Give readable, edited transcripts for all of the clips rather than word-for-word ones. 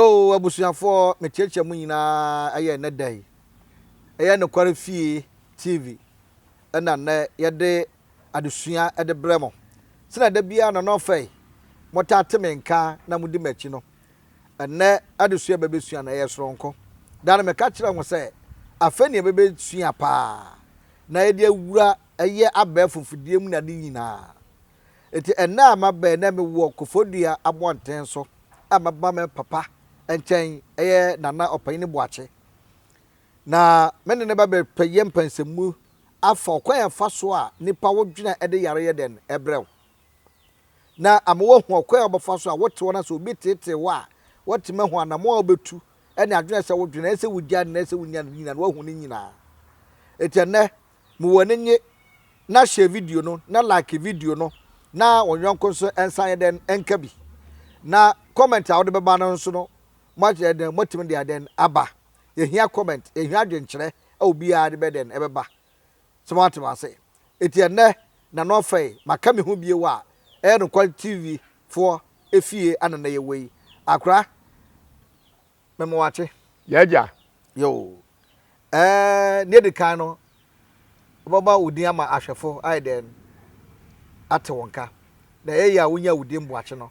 Yo, abusuafo mecheche mu nyina aye ne dai. Aye no kware fie TV. Ena na yede adesua ede bremo. Sina da bia no no fai. Motate menka na mudi machi no. Ene adesua bebesua na ye soronko. Dan me ka kire ho se afani bebesua pa. Na yede awura aye abefufudie mu na de nyina. Eti ena amabe na me wo kofodua abonten so. Amaba me papa enchen eye nana opanyi Boakye na mene ne ba be peye mpansemu afa okwan fa so a nipa wodwena ede yare ye den ebrew na amwo hu okwan obofa so a wote wona so obi tete wa wote me hu anamo obetu ene adwena se wodwena ese wugya na ese wunya nyina na wahu ni nyina etene mu woni nye na share video no na like video no na wonyonkon so ensan ye den enkabi na comment a wode beba no nso no moje den motim de aden aba ehia comment ehia dwenkyere obi a de beden ebeba smart ma say etienne na no fai maka me hu bie wa no quality TV for efie anana ye wei akra memo wache yaja yo ne de kan no baba udi ama ahwefo ai den ate wonka na ye ya wonya udi Boakye no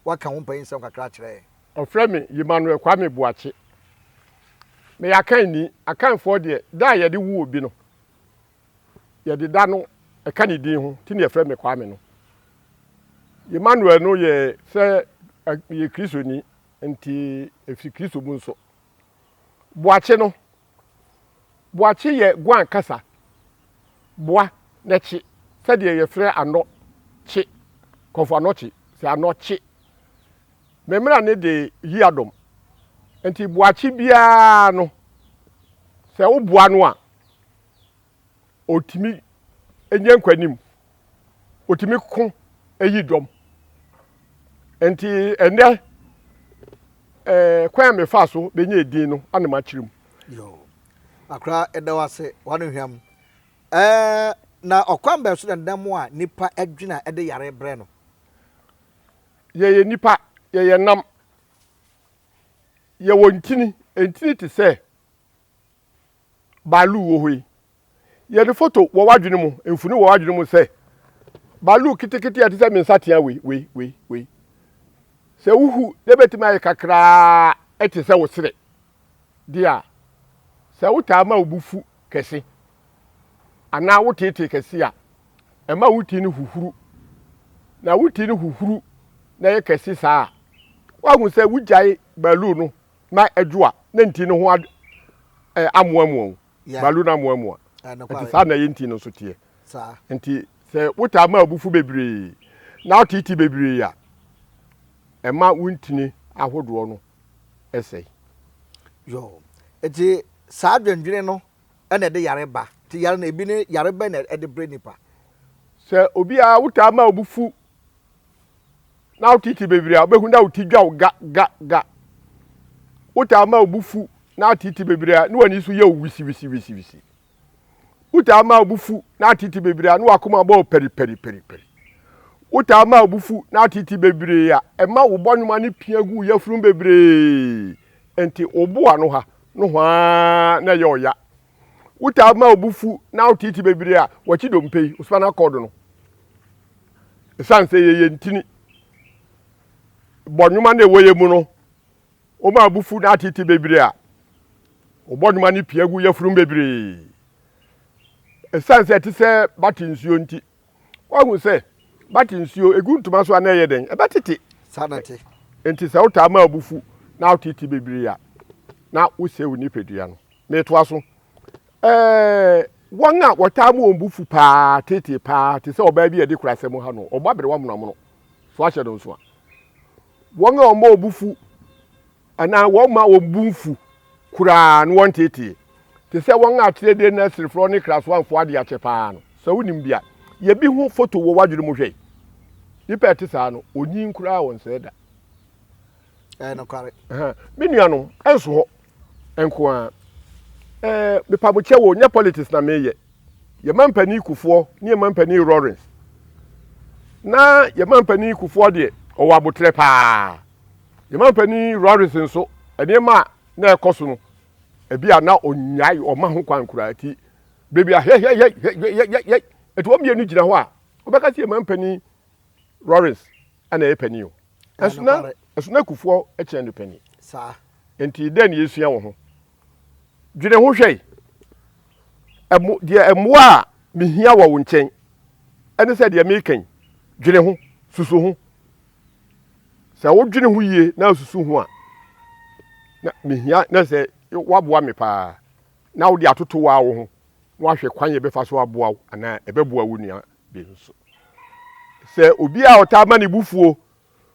waka ho mpayin sem kakra kire ofre me Emmanuel Kwame Boakye me yakan ni akanfo de da ye de wu obi no ye de da no e kan ni din ho ti ne ofre me Kwame no Emmanuel no ye se ye Kristo ni nti efi Kristo bu nso Boakye no Boakye ye gwan kasa boa na chi se de ye frɛ ano chi kofo ano chi se ano chi memra ne de yi adom enti Boakye bia no se wo boa no a otimi enye nkwanim otimi ko eyi dom enti ene kwan me fa so benye edin no anema kirim yo akra edawase wanu hwam na okwan be so ndam a nipa adwena ede yare bre no ye nipa ye nam ye wontini entini te se balu wo hoi ye de photo wo wadwene mu enfuni wo wadwene mu se balu kitikiti ya te se mensatia we se uhu de betima ye kakra ete se wo sire dia se wuta ma obufu kese ana wotete kese a ema wuti ni huhuru na wuti ni huhuru na ye kese saa wahu se wugyae balu no ma adwoa na nti no ho amoamu balu na amoamu nti saa na ye nti no so tie saa nti se wuta ma obufu bebree na otiti bebree ya ema wuntini ahodo no esei yo eti saa dwendwene no ene de yare ba ti yare na ebi ne yare ba na ede bre nipa se obi a wuta ma obufu na otiti bebree obehu na otidwa ga wuta ma obufu na otiti bebree na wani so ye wisi wuta ma obufu na otiti bebree na wakoma ba peri wuta ma obufu na otiti bebree ya ema wo bonwuma ne piagu yafuru bebree enti oboa no ha no hwa na ye oya wuta ma obufu na otiti bebree a wachi dompei usana kodo no sanse ye ntini bonwuma na ewoye mu no o ma abufu na atiti bebree a obonwuma ni piagu yafuru bebree sanse te se batinsuo nti wahu se batinsuo eguntuma so ana ye den ebetete sanate enti se wuta ma abufu na atiti bebree a na wusewu ni pedua no me to aso wanga watamu ombufu pa tete pa te se oba bi e de kurasem ha no oba bere wa mono so ahye do so a wanga omo obufu ana wo ma ombufu kura no won tete te se wanga atrede na sirifro ne kraso anfo ade ache pa no so wonim bia ye bi hu photo wo wadwere mu hwe nipa te sa no onyin kura won se da no kare menua no enso ho enko a me pamoche wo nya politics na meye ye mampani kufo ni ye mampani Lawrence na ye mampani kufo de o wabotre pa ye mampani Lawrence nso enema na ekoso no ebi a na onyai o ma ho kwan kurati bebi a he eto mienu gina ho a obeka tie mampani Lawrence ana epani o esuna kufuo e kire no pani sa enti den yesua wo ho dwene ho hwei emo a mihia wo nchen ene se de mekan dwene ho susu ho se wo dwene ho yie na susu ho a na mihia na se waboa me pa na wo de atoto wa wo ho na ahwe kwanye be fa so aboa ana ebeboa wo nua be nso se obi a otama ne bufuo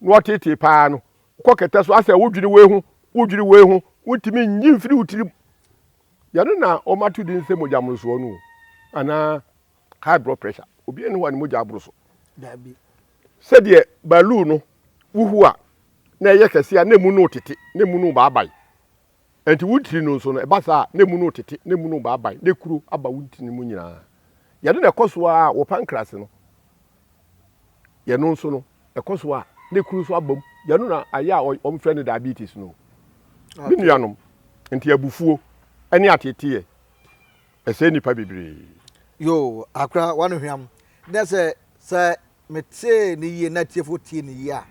na otete pa no ko keta so asa wo dwene we hu wotimi nyi mfiri wutirim yano na o matu din se mojamroso no ana high blood pressure obi ene ho ne mojabroso dabi se de balu no wuhu a na ye kese a na mu no tete na mu no baabai enti wutiri no so no e basa na mu no tete na mu no baabai na kuro aba wutiri mu nyina yano na ekoso a wo pancreas no yano so no ekoso a na kuro so abam yano na aya o mfre no diabetes no bi nuanom enti abufuo ani atete ese nipa bebre yo akra wanu hwam na se mete ni ye na tiefo tie ni ya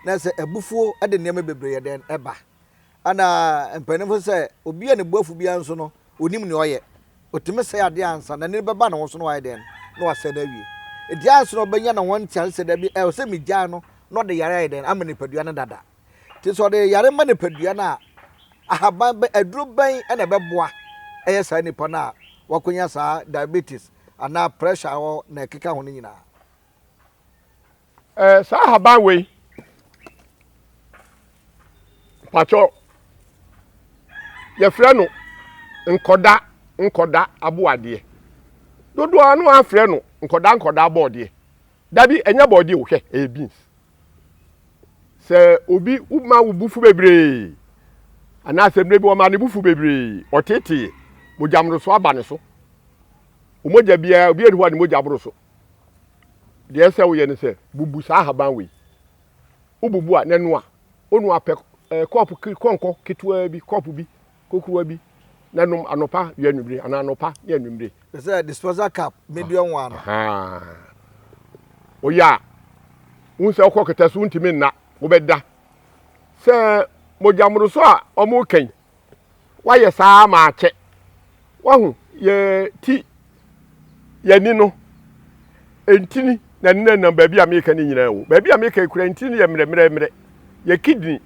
na se abufuo ade nneema bebre ye den eba ana mpanimfo se obi a ne buafu bia nso no onim ne oye otime se ade ansa na ne beba na wo so no waye den na wase na wie edi anso no benya na won tian se da bi e se megya no no de yare ye den amene padua ne dada ti so de yare ma ne padua na ahaban be aduru ban ena beboa eye sa nipa na wakonya sa diabetes ana pressure ho na ekeka ho nyina sa ahaban we pacho ye frɛ no nkoda aboade dodo anu afrɛ no nkoda aboade dabi enya boade wo hwɛ beans se obi uma wo bufu bebre ana semre bi o ma ne bufu bebre otete mojamro so aba ne so umoja bia obi eri ho ne moja bro so de ese wo ye ne se bubu sa haban we ububu a nenu a onu apɛ kopu konko ketua bi kopu bi kokruwa bi nanum anopa yanumre ana anopa yanumre se disposal cap medium one oya unse okoketa so untimi na wo beda se mojamro so a omo kan waye saa ma ache wahu ye ti yani no entini na nna baabi America ni nyina wo baabi America kura entini ye mre ye kidney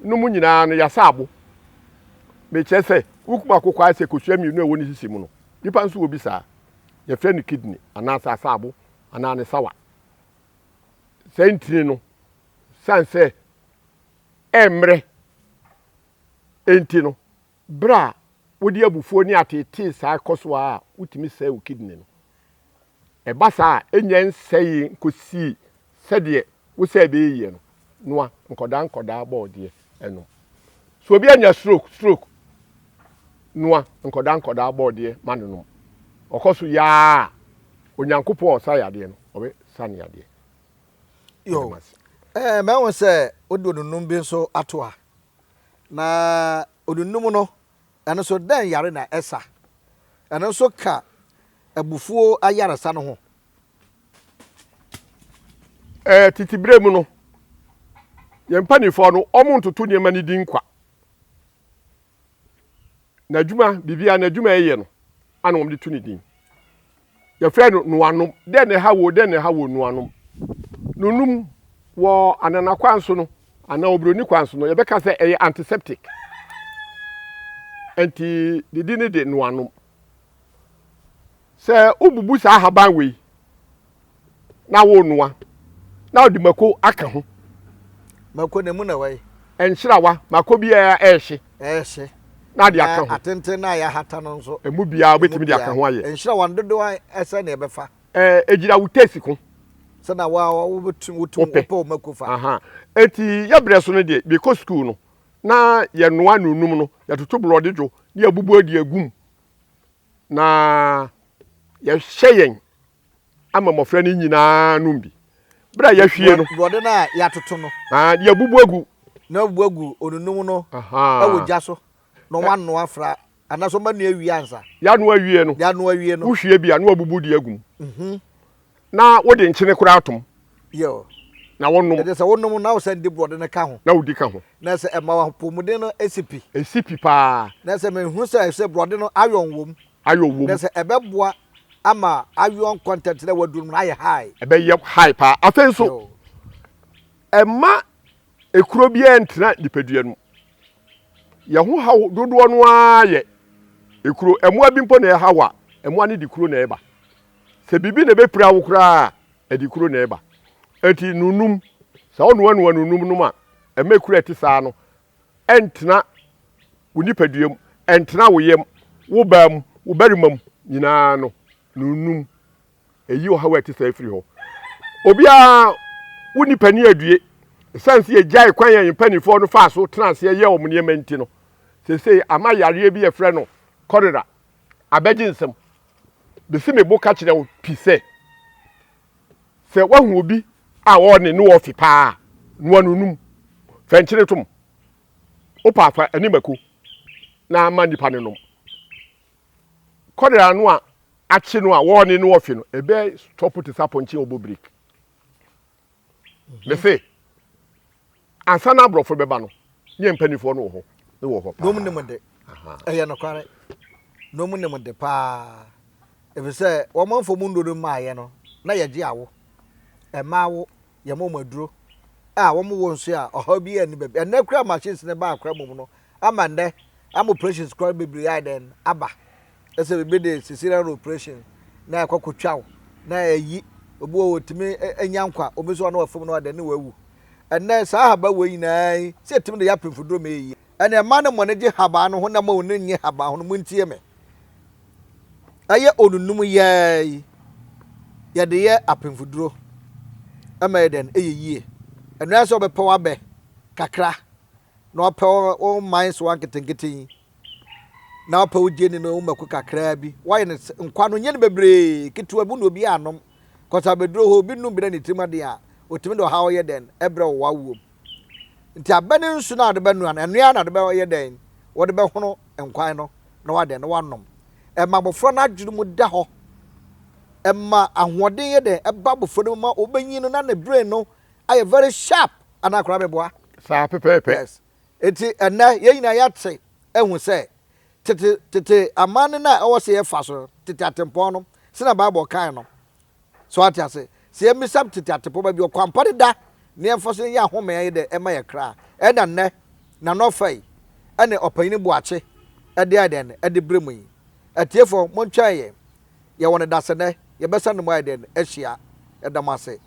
no mu nyina no ya saabo me chese ukuma kokwa ase kosua mi no woni sisi mu no nipa nso obi saa ye fre no kidney ana saabo ana ne sawa sentini no sanse emre enti no bra wodi abufuo ni atete saa koso a utimi saa o kidney no e basa enya nsɛyi nkosi sɛdeɛ wo sɛ be yie no noa nkoda boode eno so obi anya stroke noa nkoda boode maneno okoso ya onyankopɔ sa yade no obe san yade yo me won sɛ ododunum bi so ato a na odunum no eno so dan yare na esa eno so ka abufuo ayaresa no ho titibre mu no yempanifo no omuntoto ne mani din kwa na djuma bibia na djuma eye no ana omde tu ne din ye frɛ no nuanom den ne hawo nuanom nunum wo anana kwanso no ana obroni kwanso no ye beka sɛ eye antiseptic enti didi ne de nuanom se ububu sa haban we na wo noa na odi mako aka ho mako ne mu na wai enhirawa mako bia ehye na de aka ho atente na ya hata no nso emu bia obetimi de aka ho aye enhirawa ndodo ese na ebefa ejira wutesi ko se na wa wo betum opo mako fa eti ya bre so no de because school no na ye noa nunum no ya toto blode dwo ne abubu adi agum na ya hyeyen ama mofra ni nyina numbi bra ya hwie no bode na ya toto no ya bubu agu na buagu onunum no aha awo gya so no wano afra anaso ma no awie ansa ya no awie no wohwie bia no abubu di agum na wode nkyene kura atom yo na wonnom ede se wonnom na wo send brode ne ka ho na wodi ka ho na se ema wa pomuden no esipi pa na se me hu se brode no ayon wom na se ebeboa ama ayon content na wadum na aye high ebe high pa afenso ema ekuro bia entra dipadua no ye ho ha dodo no aye ekuro emoa bi mpo na hawa emoa ne dikuro na eba se bibi na bepira wo kura edikuro na eba eti nunum sa onu anu nunum numa emekuro eti saa no entra unipaduam entra wo yem wo bam wo barimam nyina no nunum eyi o hawa eti saa efiri ho obia unipani adue sanse ye jai kwan yan panifo no fa so trans ye omne menti no sesei ama yare bi ye frɛ no korira abeginsem bisi me boka kire wo pise se wahu obi a wo ne no ofi pa no anunum fenkyere tom opafa animako na ama nipa ne nom korira no a achi no a wo ne no ofi no ebe stop to saponchi obo break bisi ansana brofo beba no nye mpanifo no ho ne wo ho pa no mu de eye no kware no mu de pa ebi se wo manfo mu ndodo maaye no na ye gye awo emaawo ye mo maduro a wo mo wo nso a oha bi ani bebe ene kura machines ne ba akra mum no amande am operations kura bebri ya den aba ese bebe de cesarean operation na akokotwa na ayi obi wo timi enyankwa obi so na wafom na wade ne wawu ene saa haba wo yinai se timi de ya pemfuduro me yi ene ma ne mo ne gye haba no ho na ma wo ne nye haba ho no muntie me aye onunum yai ya de ye apemfuduro ama eden eyeyie enu aso be power be kakra na ope o mines wan ketenketen na ope ugye ni no maku kakra bi why ne nkwa no nye ne bebre ketua bu no obi anom kosa bedro ho bi num bi na ne timade a otimi do ha oye den ebre wo wawo nti abane nsu na de be nu anu na de be oye den wo de be hono nkwan no na wade no wanom ema bofro na adwuru mu da ho ema ahoden ye de eba bofro no ma obanyi no na ne brain no aye very sharp ana kora beboa sa pepepe yes eti ena ye nyina ya tse ehun se tete amane na e wo se ye fa so tete atempon no se na bible kan no so ati ase se ye misam tete atempon ba bi okwampade da ne enfo so ye ahome ye de ema ye kra e na ne na no fai ene opanyini buache e de aden e de bremu yi atiefo montwa ye wona dasene ye besa no mo aden ehia e damase